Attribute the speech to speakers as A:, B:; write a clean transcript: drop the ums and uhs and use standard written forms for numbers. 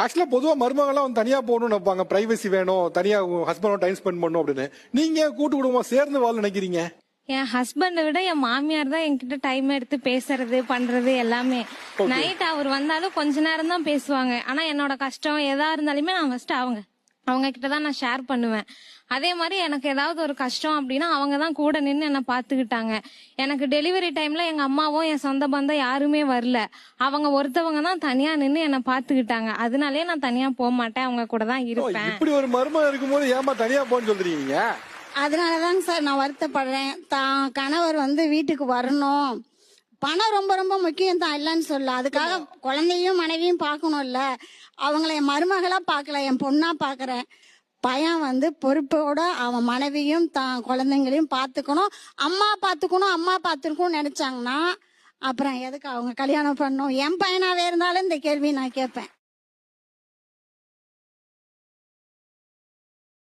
A: ஆக்சுவலா பொதுவா மருமகள்லாம் வந்து தனியா போகணும்னு நினைப்பாங்க, பிரைவசி வேணும், தனியா ஹஸ்பண்டோட டைம் ஸ்பெண்ட் பண்ணணும் அப்படின்னு. நீங்க கூட்டு குடும்பமா சேர்ந்து வாழ நினைக்கிறீங்க?
B: என் ஹஸ்பண்டை விட என் மாமியார் தான் என்கிட்ட டைம் எடுத்து பேசுறது பண்றது எல்லாமே. நைட் அவர் வந்தாலும் கொஞ்ச நேரம் தான் பேசுவாங்க. ஆனா என்னோட கஷ்டம் எதா இருந்தாலுமே நான் ஃபர்ஸ்ட் அவங்க கிட்ட தான் நான் ஷேர் பண்ணுவேன். அதே மாதிரி எனக்கு ஏதாவது ஒரு கஷ்டம் அப்படின்னா அவங்க தான் கூட நின்று என்னை பார்த்துக்கிட்டாங்க. எனக்கு டெலிவரி டைம்ல எங்க அம்மாவும் என் சொந்த பந்தம் யாருமே வரல. அவங்க ஒருத்தவங்க தான் தனியா நின்று என்னை பார்த்துக்கிட்டாங்க. அதனாலே நான் தனியா போக மாட்டேன், அவங்க கூட தான் இருப்பேன்.
A: இப்படி ஒரு மருமகன் இருக்கும்போது ஏமா தனியா போன்னு சொல்றீங்க?
C: அதனாலதாங்க சார் நான் வருத்தப்படுறேன். தான் கணவர் வந்து வீட்டுக்கு வரணும். பணம் ரொம்ப ரொம்ப முக்கியம் தான், இல்லைன்னு சொல்ல. அதுக்காக குழந்தையும் மனைவியும் பார்க்கணும்ல. அவங்கள என் மருமகளா பார்க்கல, என் பொண்ணா பார்க்கறேன். பையன் வந்து பொறுப்போட அவன் மனைவியும் தான் குழந்தைங்களையும் பார்த்துக்கணும். அம்மா பார்த்துக்கணும்னு நினைச்சாங்கன்னா அப்புறம் எதுக்கு அவங்க கல்யாணம் பண்ணணும்? என் பையனாவே இருந்தாலும் இந்த கேள்வி நான் கேட்பேன்.